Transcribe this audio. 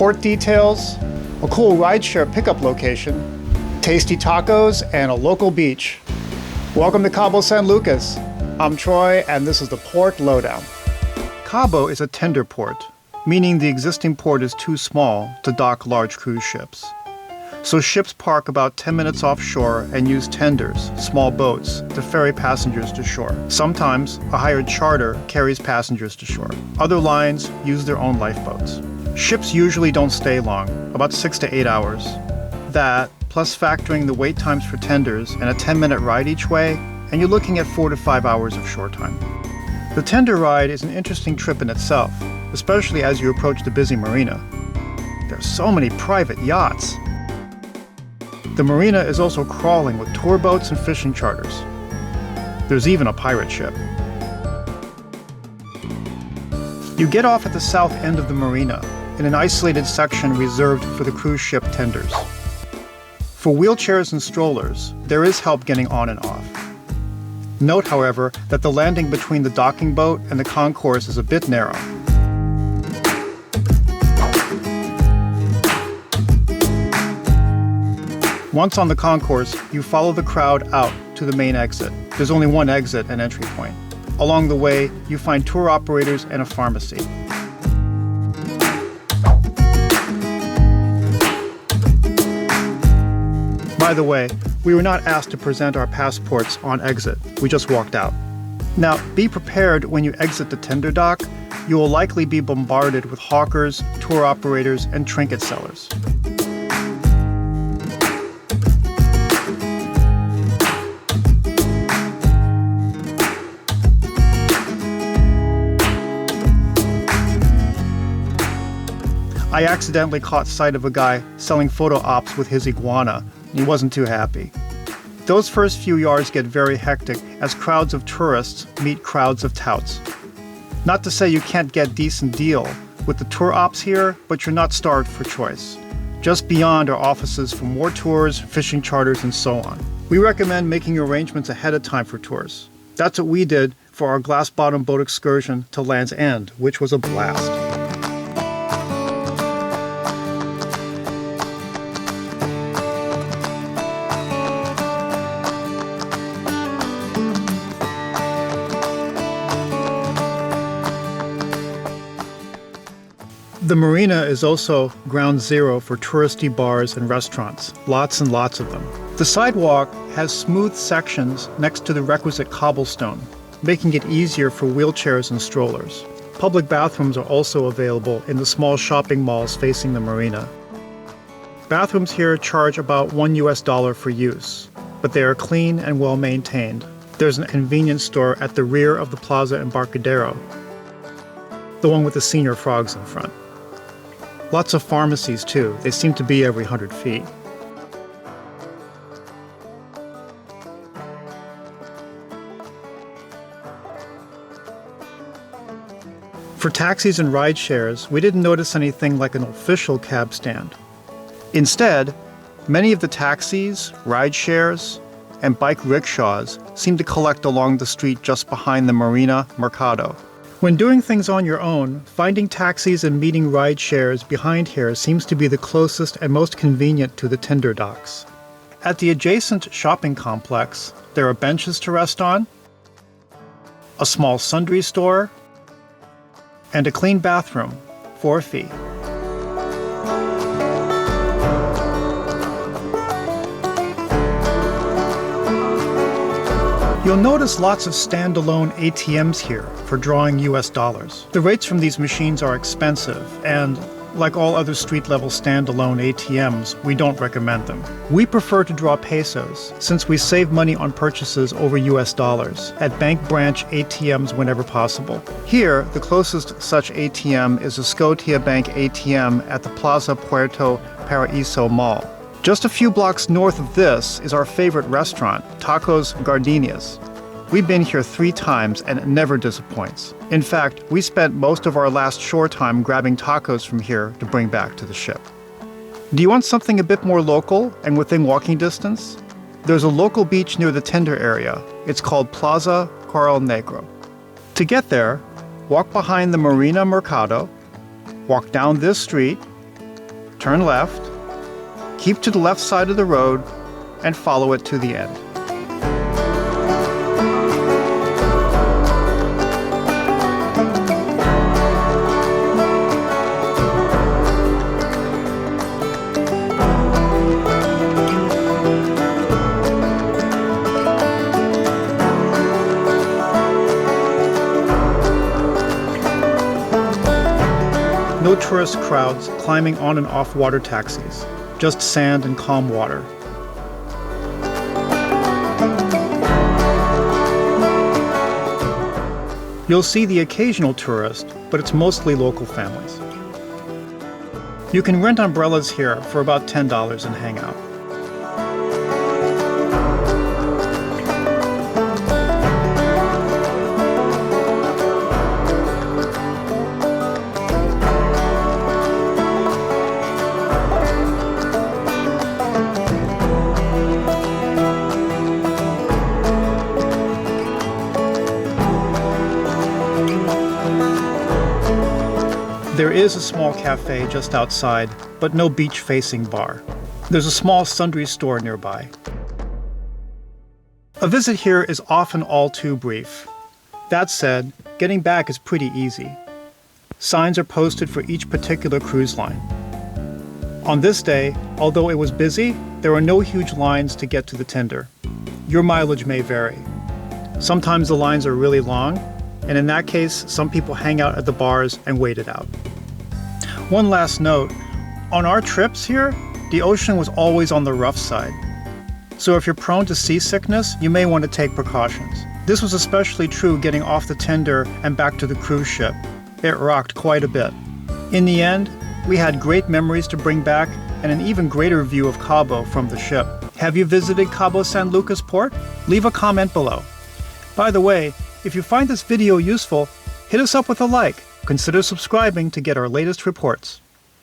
port details, a cool rideshare pickup location, tasty tacos, and a local beach. Welcome to Cabo San Lucas. I'm Troy, and this is the Port Lowdown. Cabo is a tender port, meaning the existing port is too small to dock large cruise ships. So ships park about 10 minutes offshore and use tenders, small boats, to ferry passengers to shore. Sometimes a hired charter carries passengers to shore. Other lines use their own lifeboats. Ships usually don't stay long, about 6 to 8 hours. That, plus factoring the wait times for tenders and a 10-minute ride each way, and you're looking at 4 to 5 hours of shore time. The tender ride is an interesting trip in itself, especially as you approach the busy marina. There are so many private yachts. The marina is also crawling with tour boats and fishing charters. There's even a pirate ship. You get off at the south end of the marina, in an isolated section reserved for the cruise ship tenders. For wheelchairs and strollers, there is help getting on and off. Note, however, that the landing between the docking boat and the concourse is a bit narrow. Once on the concourse, you follow the crowd out to the main exit. There's only one exit and entry point. Along the way, you find tour operators and a pharmacy. By the way, we were not asked to present our passports on exit. We just walked out. Now, be prepared when you exit the tender dock. You will likely be bombarded with hawkers, tour operators, and trinket sellers. I accidentally caught sight of a guy selling photo ops with his iguana. He wasn't too happy. Those first few yards get very hectic as crowds of tourists meet crowds of touts. Not to say you can't get decent deal with the tour ops here, but you're not starved for choice. Just beyond are offices for more tours, fishing charters, and so on. We recommend making arrangements ahead of time for tours. That's what we did for our glass-bottom boat excursion to Land's End, which was a blast. The marina is also ground zero for touristy bars and restaurants, lots and lots of them. The sidewalk has smooth sections next to the requisite cobblestone, making it easier for wheelchairs and strollers. Public bathrooms are also available in the small shopping malls facing the marina. Bathrooms here charge about $1 for use, but they are clean and well maintained. There's a convenience store at the rear of the Plaza Embarcadero, the one with the senior frogs in front. Lots of pharmacies too. They seem to be every 100 feet. For taxis and rideshares, we didn't notice anything like an official cab stand. Instead, many of the taxis, rideshares, and bike rickshaws seem to collect along the street just behind the Marina Mercado. When doing things on your own, finding taxis and meeting ride shares behind here seems to be the closest and most convenient to the tender docks. At the adjacent shopping complex, there are benches to rest on, a small sundry store, and a clean bathroom for a fee. You'll notice lots of standalone ATMs here for drawing US dollars. The rates from these machines are expensive, and like all other street-level standalone ATMs, we don't recommend them. We prefer to draw pesos, since we save money on purchases over US dollars at bank branch ATMs whenever possible. Here, the closest such ATM is a Scotiabank ATM at the Plaza Puerto Paraíso Mall. Just a few blocks north of this is our favorite restaurant, Tacos Gardenias. We've been here 3 times and it never disappoints. In fact, we spent most of our last shore time grabbing tacos from here to bring back to the ship. Do you want something a bit more local and within walking distance? There's a local beach near the tender area. It's called Plaza Negro. To get there, walk behind the Marina Mercado, walk down this street, turn left, keep to the left side of the road, and follow it to the end. No tourist crowds climbing on and off water taxis, just sand and calm water. You'll see the occasional tourist, but it's mostly local families. You can rent umbrellas here for about $10 and hang out. There is a small cafe just outside, but no beach-facing bar. There's a small sundry store nearby. A visit here is often all too brief. That said, getting back is pretty easy. Signs are posted for each particular cruise line. On this day, although it was busy, there are no huge lines to get to the tender. Your mileage may vary. Sometimes the lines are really long, and in that case, some people hang out at the bars and wait it out. One last note, on our trips here, the ocean was always on the rough side. So if you're prone to seasickness, you may want to take precautions. This was especially true getting off the tender and back to the cruise ship. It rocked quite a bit. In the end, we had great memories to bring back and an even greater view of Cabo from the ship. Have you visited Cabo San Lucas port? Leave a comment below. By the way, if you find this video useful, hit us up with a like. Consider subscribing to get our latest reports.